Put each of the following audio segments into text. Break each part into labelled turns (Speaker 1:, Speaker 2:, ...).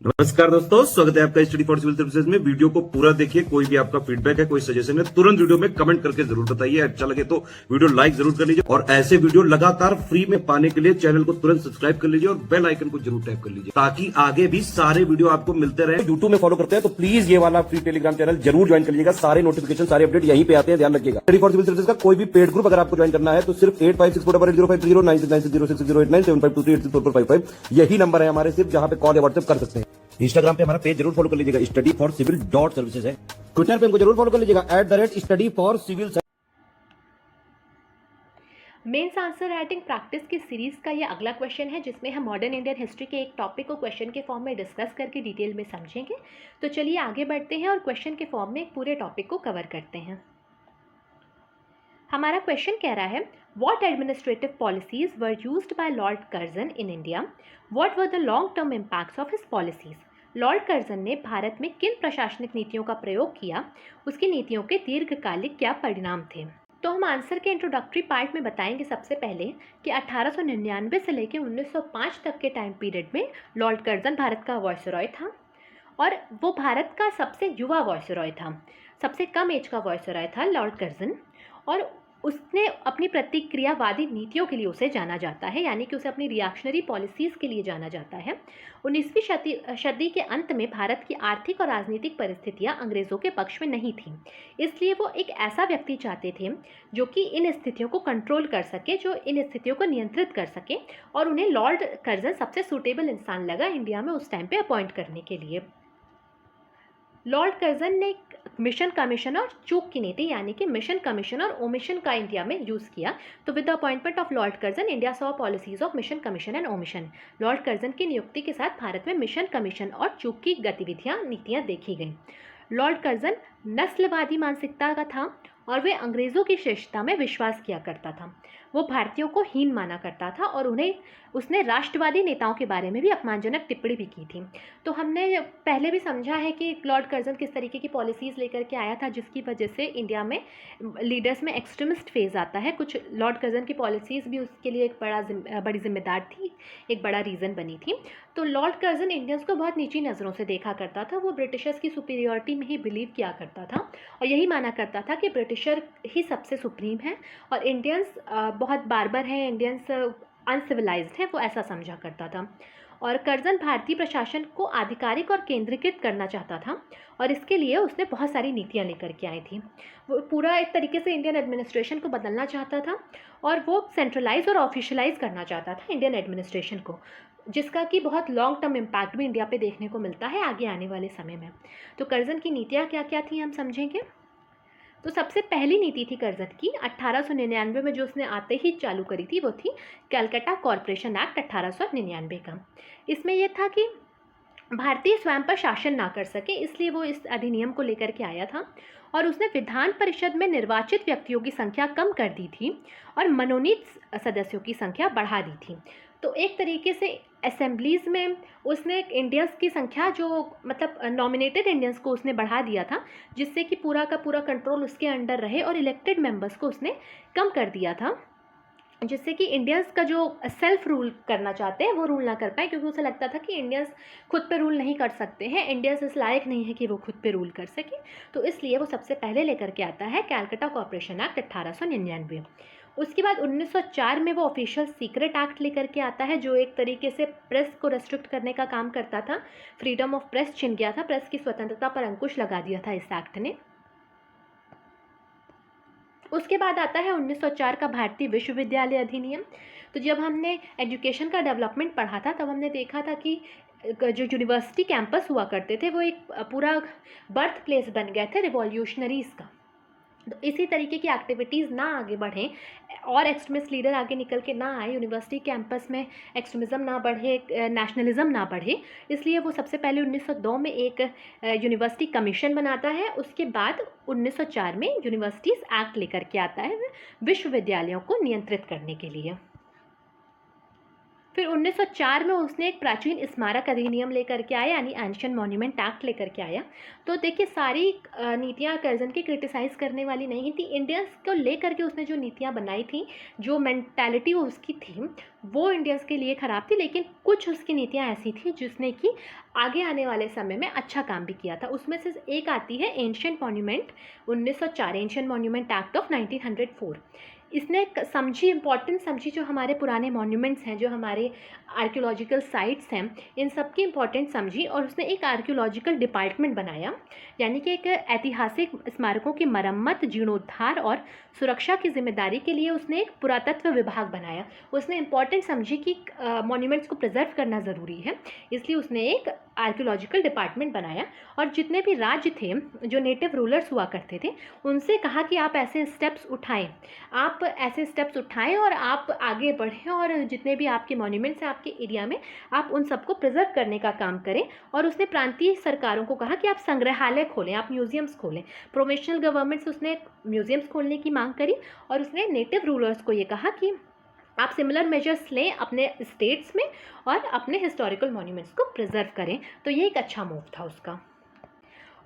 Speaker 1: नमस्कार दोस्तों, स्वागत है आपका स्टडी फॉर सिविल सर्विसेज में। वीडियो को पूरा देखिए। कोई भी आपका फीडबैक है, कोई सजेशन है, तुरंत वीडियो में कमेंट करके जरूर बताइए। अच्छा लगे तो वीडियो लाइक जरूर कर लीजिए और ऐसे वीडियो लगातार फ्री में पाने के लिए चैनल को तुरंत सब्सक्राइब कर लीजिए और बेल आइकन को जरूर टैप कर लीजिए ताकि आगे भी सारे वीडियो आपको मिलते रहे। यूट्यूब में फॉलो करते हैं तो प्लीज ये वाला फ्री टेलीग्राम चैनल जरूर ज्वाइन कर लीजिएगा। सारे नोटिफिकेशन, सारे अपडेट यहीं पे आते हैं, ध्यान रखिएगा। स्टडी फॉर सिविल सर्विसेज का कोई भी पेड ग्रुप अगर आपको ज्वाइन करना है तो सिर्फ 856480560609797523864455 यही नंबर है हमारे, सिर्फ जहां पे कॉल या व्हाट्सएप कर सकते हैं। इंस्टाग्राम पे हमारा पेज जरूर फॉलो कर लीजिएगा, स्टडी फॉर सिविल .सर्विसेज है। ट्विटर पे हमको जरूर फॉलो कर लीजिएगा, @study for civil।
Speaker 2: Mains answer writing practice की सीरीज का ये अगला क्वेश्चन है जिसमें हम मॉडर्न इंडियन हिस्ट्री के एक टॉपिक को क्वेश्चन के फॉर्म में डिस्कस करके डिटेल में समझेंगे। तो चलिए आगे बढ़ते हैं और क्वेश्चन के फॉर्म में एक पूरे टॉपिक को कवर करते हैं। हमारा क्वेश्चन कह रहा है, what administrative policies were used by Lord Curzon in India, what were the long term impacts of his policies. Lord Curzon ने भारत में किन प्रशासनिक नीतियों का प्रयोग किया, उसकी नीतियों के दीर्घकालिक क्या परिणाम थे। तो हम आंसर के इंट्रोडक्टरी पार्ट में बताएंगे सबसे पहले कि 1899 से लेकर 1905 तक के टाइम पीरियड में लॉर्ड कर्जन भारत का वॉइसरॉय था और वो भारत का सबसे युवा वॉइसरॉय था, सबसे कम एज का वॉइसरॉय था लॉर्ड कर्जन। और उसने अपनी प्रतिक्रियावादी नीतियों के लिए उसे जाना जाता है, यानी कि उसे अपनी रिएक्शनरी पॉलिसीज़ के लिए जाना जाता है। 19वीं सदी के अंत में भारत की आर्थिक और राजनीतिक परिस्थितियां अंग्रेज़ों के पक्ष में नहीं थीं, इसलिए वो एक ऐसा व्यक्ति चाहते थे जो कि इन स्थितियों को कंट्रोल कर सके, जो इन स्थितियों को नियंत्रित कर सके, और उन्हें लॉर्ड कर्जन सबसे सूटेबल इंसान लगा इंडिया में उस टाइम पे अपॉइंट करने के लिए। लॉर्ड कर्जन ने मिशन कमीशन और चूक की नीति, यानी कि मिशन कमीशन और ओमिशन का इंडिया में यूज़ किया। तो with the appointment of Lord Curzon, India saw policies of mission commission and omission. Lord Curzon की नियुक्ति के साथ भारत में मिशन कमीशन और चूक की गतिविधियां, नीतियां देखी गईं। लॉर्ड कर्जन नस्लवादी मानसिकता का था और वे अंग्रेज़ों की श्रेष्ठता में विश्वास किया करता था। वो भारतीयों को हीन माना करता था और उसने राष्ट्रवादी नेताओं के बारे में भी अपमानजनक टिप्पणी भी की थी। तो हमने पहले भी समझा है कि लॉर्ड कर्जन किस तरीके की पॉलिसीज़ लेकर के आया था, जिसकी वजह से इंडिया में लीडर्स में एक्सट्रीमिस्ट फेज़ आता है। कुछ लॉर्ड कर्जन की पॉलिसीज़ भी उसके लिए एक बड़ी जिम्मेदार थी, एक बड़ा रीज़न बनी थी। तो लॉर्ड कर्जन इंडियंस को बहुत नीची नज़रों से देखा करता था। वो ब्रिटिशर्स की सुपीरियरिटी में ही बिलीव किया करता था और यही माना करता था कि ब्रिटिशर ही सबसे सुप्रीम है और इंडियंस बहुत बार्बर हैं, इंडियंस अनसिविलाइज्ड हैं, वो ऐसा समझा करता था। और कर्जन भारतीय प्रशासन को आधिकारिक और केंद्रीकृत करना चाहता था और इसके लिए उसने बहुत सारी नीतियाँ लेकर के आई थी। वो पूरा एक तरीके से इंडियन एडमिनिस्ट्रेशन को बदलना चाहता था और वो सेंट्रलाइज और ऑफिशियलाइज करना चाहता था इंडियन एडमिनिस्ट्रेशन को, जिसका कि बहुत लॉन्ग टर्म इम्पैक्ट भी इंडिया पे देखने को मिलता है आगे आने वाले समय में। तो कर्जन की नीतियाँ क्या क्या थी हम समझेंगे। तो सबसे पहली नीति थी कर्जन की 1899 में जो उसने आते ही चालू करी थी, वो थी कलकत्ता कॉरपोरेशन एक्ट 1899 का। इसमें यह था कि भारतीय स्वयं पर शासन ना कर सके, इसलिए वो इस अधिनियम को लेकर के आया था और उसने विधान परिषद में निर्वाचित व्यक्तियों की संख्या कम कर दी थी और मनोनीत सदस्यों की संख्या बढ़ा दी थी। तो एक तरीके से असेंबलीज़ में उसने इंडियंस की संख्या, जो मतलब नॉमिनेटेड इंडियंस को उसने बढ़ा दिया था, जिससे कि पूरा का पूरा कंट्रोल उसके अंडर रहे, और इलेक्टेड मेंबर्स को उसने कम कर दिया था, जिससे कि इंडियंस का जो सेल्फ रूल करना चाहते हैं वो रूल ना कर पाए, क्योंकि उसे लगता था कि इंडियंस खुद पे रूल नहीं कर सकते हैं, इंडियंस इस लायक नहीं है कि वो खुद पे रूल कर सके। तो इसलिए वो सबसे पहले लेकर के आता है कलकत्ता कॉरपोरेशन एक्ट 1899। उसके बाद 1904 में वो ऑफिशियल सीक्रेट एक्ट लेकर के आता है, जो एक तरीके से प्रेस को रेस्ट्रिक्ट करने का काम करता था। फ्रीडम ऑफ प्रेस छिन गया था, प्रेस की स्वतंत्रता पर अंकुश लगा दिया था इस एक्ट ने। उसके बाद आता है 1904 का भारतीय विश्वविद्यालय अधिनियम। तो जब हमने एजुकेशन का डेवलपमेंट पढ़ा था तब हमने देखा था कि जो यूनिवर्सिटी कैंपस हुआ करते थे वो एक पूरा बर्थ प्लेस बन गए थे रिवॉल्यूशनरीज़ का। तो इसी तरीके की एक्टिविटीज़ ना आगे बढ़ें और एक्सट्रीमिस्ट लीडर आगे निकल के ना आए, यूनिवर्सिटी कैंपस में एक्सट्रीमिज़म ना बढ़े, नेशनलिज्म ना बढ़े, इसलिए वो सबसे पहले 1902 में एक यूनिवर्सिटी कमीशन बनाता है। उसके बाद 1904 में यूनिवर्सिटीज़ एक्ट लेकर के आता है विश्वविद्यालयों को नियंत्रित करने के लिए। फिर 1904 में उसने एक प्राचीन स्मारक अधिनियम लेकर के आया, यानी एंशिएंट मॉन्यूमेंट एक्ट लेकर के आया। तो देखिए सारी नीतियाँ कर्जन की क्रिटिसाइज़ करने वाली नहीं थी। इंडियंस को लेकर के उसने जो नीतियाँ बनाई थी, जो मेंटालिटी उसकी थी, वो इंडियंस के लिए ख़राब थी, लेकिन कुछ उसकी नीतियाँ ऐसी थी जिसने कि आगे आने वाले समय में अच्छा काम भी किया था। उसमें से एक आती है ancient monument 1904, ancient monument act of 1904। इसने समझी, इम्पॉर्टेंस समझी, जो हमारे पुराने मॉन्यूमेंट्स हैं, जो हमारे आर्कियोलॉजिकल साइट्स हैं, इन सब की इम्पॉर्टेंस समझी और उसने एक आर्कियोलॉजिकल डिपार्टमेंट बनाया, यानी कि एक ऐतिहासिक स्मारकों की मरम्मत, जीर्णोद्धार और सुरक्षा की जिम्मेदारी के लिए उसने एक पुरातत्व विभाग बनाया। उसने इम्पॉर्टेंस समझी कि मॉन्यूमेंट्स को प्रिजर्व करना ज़रूरी है, इसलिए उसने एक आर्कियोलॉजिकल डिपार्टमेंट बनाया। और जितने भी राज्य थे, जो नेटिव रूलर्स हुआ करते थे, उनसे कहा कि आप ऐसे स्टेप्स उठाएं और आप आगे बढ़ें और जितने भी आपके मॉन्यूमेंट्स हैं आपके एरिया में, आप उन सबको प्रिजर्व करने का काम करें। और उसने प्रांतीय सरकारों को कहा कि आप संग्रहालय खोलें, आप म्यूजियम्स खोलें। प्रोविंशियल गवर्नमेंट से उसने म्यूजियम्स खोलने की मांग करी और उसने नेटिव रूलर्स को ये कहा कि आप सिमिलर मेजर्स लें अपने स्टेट्स में और अपने हिस्टोरिकल मॉन्यूमेंट्स को प्रिजर्व करें। तो ये एक अच्छा मूव था उसका।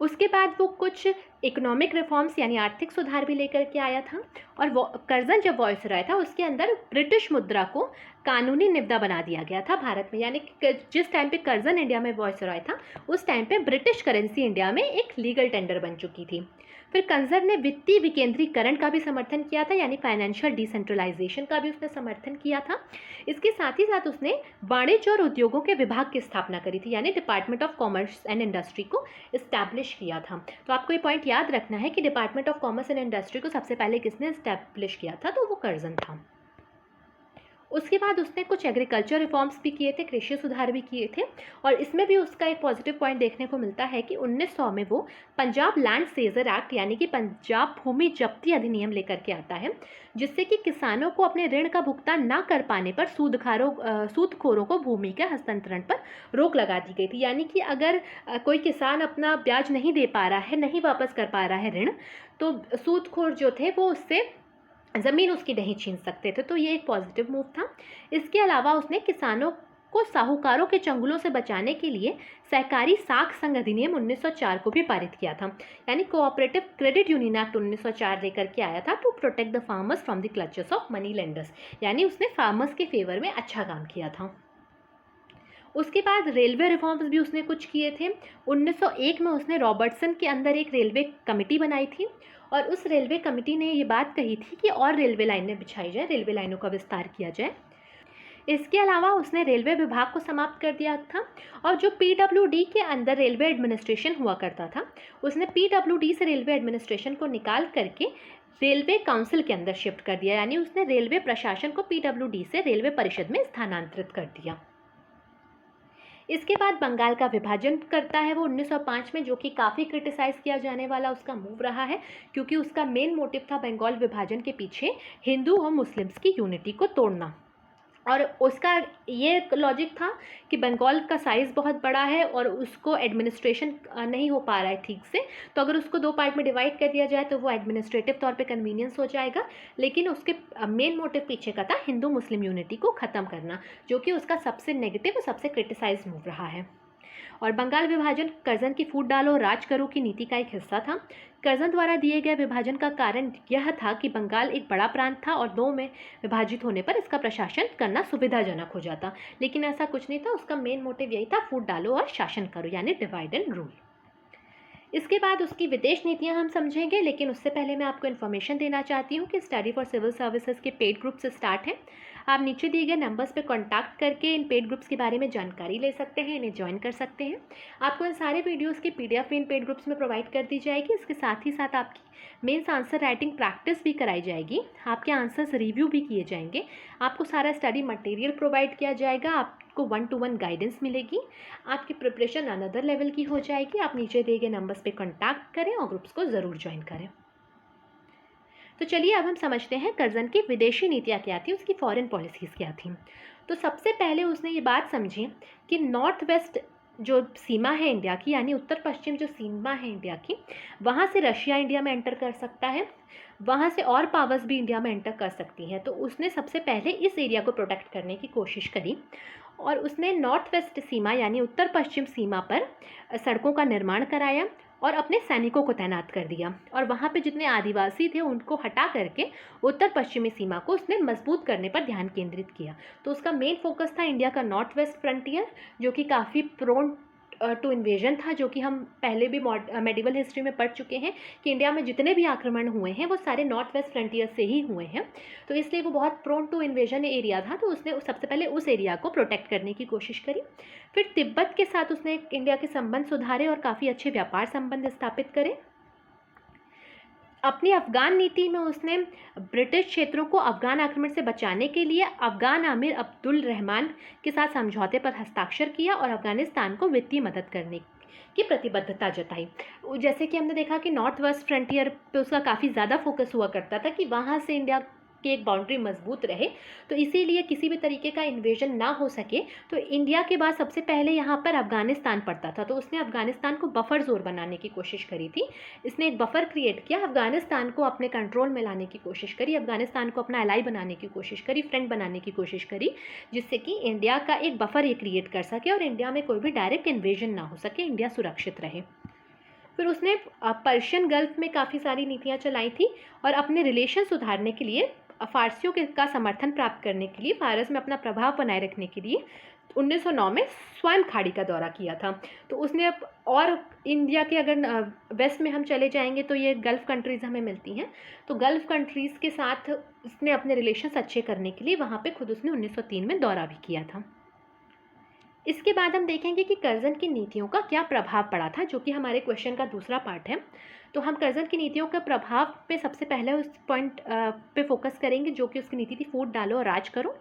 Speaker 2: उसके बाद वो कुछ इकोनॉमिक रिफॉर्म्स यानी आर्थिक सुधार भी लेकर के आया था। और वो कर्जन जब वॉइसरॉय था, उसके अंदर ब्रिटिश मुद्रा को कानूनी निविदा बना दिया गया था भारत में, यानी कि जिस टाइम पे कर्जन इंडिया में वॉइसरॉय था, उस टाइम पे ब्रिटिश करेंसी इंडिया में एक लीगल टेंडर बन चुकी थी। फिर कर्जन ने वित्तीय विकेंद्रीकरण का भी समर्थन किया था, यानी फाइनेंशियल डिसेंट्रलाइजेशन का भी उसने समर्थन किया था। इसके साथ ही साथ उसने वाणिज्य और उद्योगों के विभाग की स्थापना करी थी, यानी department of commerce and industry को इस्टेब्लिश किया था। तो आपको ये पॉइंट याद रखना है कि department of commerce and industry को सबसे पहले किसने इस्टेब्लिश किया था, तो वो कर्जन था। उसके बाद उसने कुछ एग्रीकल्चर रिफॉर्म्स भी किए थे, कृषि सुधार भी किए थे। और इसमें भी उसका एक पॉजिटिव पॉइंट देखने को मिलता है कि 1900 में वो पंजाब लैंड सीजर एक्ट यानी कि पंजाब भूमि जब्ती अधिनियम लेकर के आता है, जिससे कि किसानों को अपने ऋण का भुगतान ना कर पाने पर सूदखोरों को भूमि के हस्तांतरण पर रोक लगा दी गई थी। यानी कि अगर कोई किसान अपना ब्याज नहीं दे पा रहा है, नहीं वापस कर पा रहा है ऋण, तो सूदखोर जो थे वो उससे ज़मीन उसकी नहीं छीन सकते थे। तो ये एक पॉजिटिव मूव था। इसके अलावा उसने किसानों को साहूकारों के चंगुलों से बचाने के लिए सहकारी साख संघ अधिनियम 1904 को भी पारित किया था, यानी कोऑपरेटिव क्रेडिट यूनियन एक्ट 1904 लेकर के आया था to protect the farmers from the clutches of money lenders, यानी उसने फार्मर्स के फेवर में अच्छा काम किया था। उसके बाद रेलवे रिफॉर्म्स भी उसने कुछ किए थे। 1901 में उसने रॉबर्टसन के अंदर एक रेलवे कमेटी बनाई थी और उस रेलवे कमेटी ने ये बात कही थी कि और रेलवे लाइनें बिछाई जाए, रेलवे लाइनों का विस्तार किया जाए। इसके अलावा उसने रेलवे विभाग को समाप्त कर दिया था और जो PWD के अंदर रेलवे एडमिनिस्ट्रेशन हुआ करता था, उसने PWD से रेलवे एडमिनिस्ट्रेशन को निकाल करके रेलवे काउंसिल के अंदर शिफ्ट कर दिया, यानी उसने रेलवे प्रशासन को PWD से रेलवे परिषद में स्थानांतरित कर दिया। इसके बाद बंगाल का विभाजन करता है वो 1905 में, जो कि काफ़ी क्रिटिसाइज़ किया जाने वाला उसका मूव रहा है, क्योंकि उसका मेन मोटिव था बंगाल विभाजन के पीछे हिंदू और मुस्लिम्स की यूनिटी को तोड़ना। और उसका ये लॉजिक था कि बंगाल का साइज़ बहुत बड़ा है और उसको एडमिनिस्ट्रेशन नहीं हो पा रहा है ठीक से, तो अगर उसको दो पार्ट में डिवाइड कर दिया जाए तो वो एडमिनिस्ट्रेटिव तौर पे कन्वीनियंस हो जाएगा। लेकिन उसके मेन मोटिव पीछे का था हिंदू मुस्लिम यूनिटी को ख़त्म करना, जो कि उसका सबसे नेगेटिव और सबसे क्रिटिसाइज मूव रहा है। और बंगाल विभाजन कर्जन की फूट डालो राज करो की नीति का एक हिस्सा था। कर्जन द्वारा दिए गए विभाजन का कारण यह था कि बंगाल एक बड़ा प्रांत था और दो में विभाजित होने पर इसका प्रशासन करना सुविधाजनक हो जाता, लेकिन ऐसा कुछ नहीं था। उसका मेन मोटिव यही था, फूट डालो और शासन करो, यानी डिवाइड एंड रूल। इसके बाद उसकी विदेश नीतियां हम समझेंगे, लेकिन उससे पहले मैं आपको इन्फॉर्मेशन देना चाहती हूँ कि स्टडी फॉर सिविल सर्विसेज के पेड ग्रुप से स्टार्ट है। आप नीचे दिए गए नंबर्स पे कांटेक्ट करके इन पेड ग्रुप्स के बारे में जानकारी ले सकते हैं, इन्हें ज्वाइन कर सकते हैं। आपको इन सारे वीडियोस की PDF इन पेड ग्रुप्स में प्रोवाइड कर दी जाएगी। इसके साथ ही साथ आपकी मेंस आंसर राइटिंग प्रैक्टिस भी कराई जाएगी, आपके आंसर्स रिव्यू भी किए जाएंगे, आपको सारा स्टडी मटेरियल प्रोवाइड किया जाएगा, आपको 1-to-1 गाइडेंस मिलेगी, आपकी प्रिपरेशन अनदर लेवल की हो जाएगी। आप नीचे दिए गए नंबर्स पे कांटेक्ट करें और ग्रुप्स को ज़रूर ज्वाइन करें। तो चलिए अब हम समझते हैं कर्जन की विदेशी नीतियाँ क्या थी, उसकी फॉरेन पॉलिसीज़ क्या थी। तो सबसे पहले उसने ये बात समझी कि नॉर्थ वेस्ट जो सीमा है इंडिया की, यानी उत्तर पश्चिम जो सीमा है इंडिया की, वहाँ से रशिया इंडिया में एंटर कर सकता है, वहाँ से और पावर्स भी इंडिया में एंटर कर सकती हैं। तो उसने सबसे पहले इस एरिया को प्रोटेक्ट करने की कोशिश करी और उसने नॉर्थ वेस्ट सीमा यानी उत्तर पश्चिम सीमा पर सड़कों का निर्माण कराया और अपने सैनिकों को तैनात कर दिया और वहाँ पे जितने आदिवासी थे उनको हटा करके उत्तर पश्चिमी सीमा को उसने मजबूत करने पर ध्यान केंद्रित किया। तो उसका मेन फोकस था इंडिया का नॉर्थ वेस्ट फ्रंटियर, जो कि काफ़ी प्रोन टू इन्वेजन था, जो कि हम पहले भी मेडिवल हिस्ट्री में पढ़ चुके हैं कि इंडिया में जितने भी आक्रमण हुए हैं वो सारे नॉर्थ वेस्ट फ्रंटियर से ही हुए हैं। तो इसलिए वो बहुत प्रोन टू इन्वेजन एरिया था, तो उसने सबसे पहले उस एरिया को प्रोटेक्ट करने की कोशिश करी। फिर तिब्बत के साथ उसने इंडिया के संबंध सुधारे और काफ़ी अच्छे व्यापार संबंध स्थापित करे। अपनी अफगान नीति में उसने ब्रिटिश क्षेत्रों को अफगान आक्रमण से बचाने के लिए अफगान अमीर अब्दुल रहमान के साथ समझौते पर हस्ताक्षर किया और अफगानिस्तान को वित्तीय मदद करने की प्रतिबद्धता जताई। जैसे कि हमने देखा कि नॉर्थ वेस्ट फ्रंटियर पे उसका काफ़ी ज़्यादा फोकस हुआ करता था कि वहाँ से इंडिया की एक बाउंड्री मजबूत रहे, तो इसीलिए किसी भी तरीके का इन्वेजन ना हो सके। तो इंडिया के बाद सबसे पहले यहाँ पर अफगानिस्तान पड़ता था, तो उसने अफगानिस्तान को बफर जोन बनाने की कोशिश करी थी। इसने एक बफर क्रिएट किया, अफगानिस्तान को अपने कंट्रोल में लाने की कोशिश करी, अफगानिस्तान को अपना एलाई बनाने की कोशिश करी, फ्रेंड बनाने की कोशिश करी, जिससे कि इंडिया का एक बफर ये क्रिएट कर सके और इंडिया में कोई भी डायरेक्ट इन्वेजन ना हो सके, इंडिया सुरक्षित रहे। फिर उसने पर्शियन गल्फ में काफ़ी सारी नीतियाँ चलाई थी और अपने रिलेशन सुधारने के लिए फारसियों का समर्थन प्राप्त करने के लिए, फारस में अपना प्रभाव बनाए रखने के लिए 1909 में स्वयं खाड़ी का दौरा किया था। तो उसने और इंडिया के अगर वेस्ट में हम चले जाएंगे तो ये गल्फ़ कंट्रीज़ हमें मिलती हैं, तो गल्फ़ कंट्रीज़ के साथ उसने अपने रिलेशंस अच्छे करने के लिए वहाँ पे खुद उसने 1903 में दौरा भी किया था। इसके बाद हम देखेंगे कि कर्जन की नीतियों का क्या प्रभाव पड़ा था, जो कि हमारे क्वेश्चन का दूसरा पार्ट है। तो हम कर्जन की नीतियों के प्रभाव पे सबसे पहले उस पॉइंट पे फोकस करेंगे, जो कि उसकी नीति थी फूट डालो और राज करो।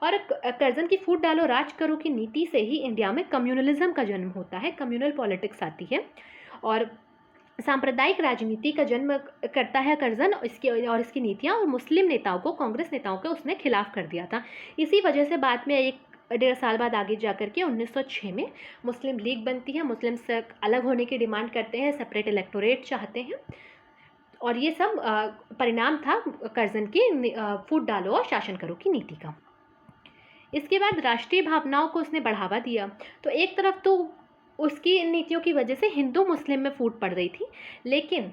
Speaker 2: और कर्जन की फूट डालो राज करो की नीति से ही इंडिया में कम्युनलिज्म का जन्म होता है, कम्युनल पॉलिटिक्स आती है और सांप्रदायिक राजनीति का जन्म करता है कर्जन। इसकी नीतियाँ और मुस्लिम नेताओं को, कांग्रेस नेताओं को उसने खिलाफ कर दिया था। इसी वजह से बाद में 1-1.5 साल बाद आगे जाकर के 1906 में मुस्लिम लीग बनती है। मुस्लिम से अलग होने की डिमांड करते हैं, सेपरेट इलेक्टोरेट चाहते हैं और ये सब परिणाम था कर्जन की फूट डालो और शासन करो की नीति का। इसके बाद राष्ट्रीय भावनाओं को उसने बढ़ावा दिया। तो एक तरफ तो उसकी नीतियों की वजह से हिंदू मुस्लिम में फूट पड़ रही थी, लेकिन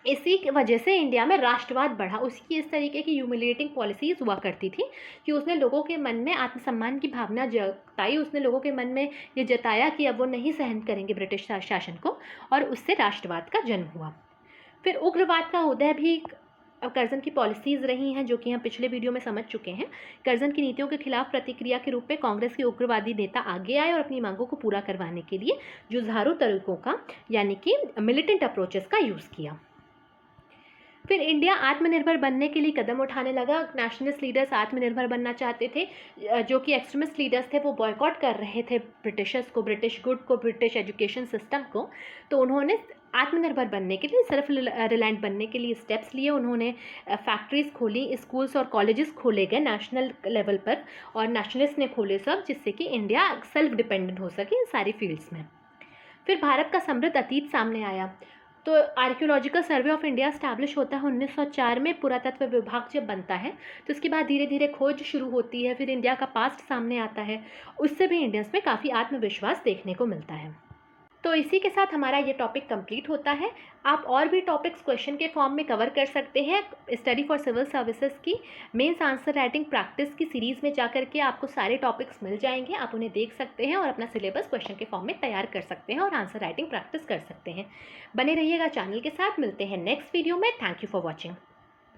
Speaker 2: इसी की वजह से इंडिया में राष्ट्रवाद बढ़ा। उसकी इस तरीके की ह्यूमिलिएटिंग पॉलिसीज़ हुआ करती थी कि उसने लोगों के मन में आत्मसम्मान की भावना जताई, उसने लोगों के मन में ये जताया कि अब वो नहीं सहन करेंगे ब्रिटिश शासन को, और उससे राष्ट्रवाद का जन्म हुआ। फिर उग्रवाद का उदय भी कर्जन की पॉलिसीज़ रही हैं, जो कि हम पिछले वीडियो में समझ चुके हैं। कर्जन की नीतियों के खिलाफ प्रतिक्रिया के रूप में कांग्रेस के उग्रवादी नेता आगे आए और अपनी मांगों को पूरा करवाने के लिए जुझारू तरीकों का, यानी कि मिलिटेंट अप्रोचेस का यूज़ किया। फिर इंडिया आत्मनिर्भर बनने के लिए कदम उठाने लगा। नेशनलिस्ट लीडर्स आत्मनिर्भर बनना चाहते थे, जो कि एक्सट्रीमिस्ट लीडर्स थे वो बॉयकॉट कर रहे थे ब्रिटिशर्स को, ब्रिटिश गुड को, ब्रिटिश एजुकेशन सिस्टम को। तो उन्होंने आत्मनिर्भर बनने के लिए, सेल्फ रिलायंट बनने के लिए स्टेप्स लिए। उन्होंने फैक्ट्रीज़ खोली, स्कूल्स और कॉलेजेस खोले गए नेशनल लेवल पर, और नेशनलिस्ट ने खोले सब, जिससे कि इंडिया सेल्फ डिपेंडेंट हो सके इन सारी फील्ड्स में। फिर भारत का समृद्ध अतीत सामने आया। तो archaeological survey of India establish होता है 1904 में। पुरातत्व विभाग जब बनता है तो उसके बाद धीरे धीरे खोज शुरू होती है, फिर इंडिया का पास्ट सामने आता है, उससे भी इंडियंस में काफ़ी आत्मविश्वास देखने को मिलता है। तो इसी के साथ हमारा ये टॉपिक कंप्लीट होता है। आप और भी टॉपिक्स क्वेश्चन के फॉर्म में कवर कर सकते हैं। स्टडी फॉर सिविल सर्विसेज की मेंस आंसर राइटिंग प्रैक्टिस की सीरीज़ में जाकर के आपको सारे टॉपिक्स मिल जाएंगे, आप उन्हें देख सकते हैं और अपना सिलेबस क्वेश्चन के फॉर्म में तैयार कर सकते हैं और आंसर राइटिंग प्रैक्टिस कर सकते हैं। बने रहिएगा चैनल के साथ, मिलते हैं नेक्स्ट वीडियो में। Thank you for watching.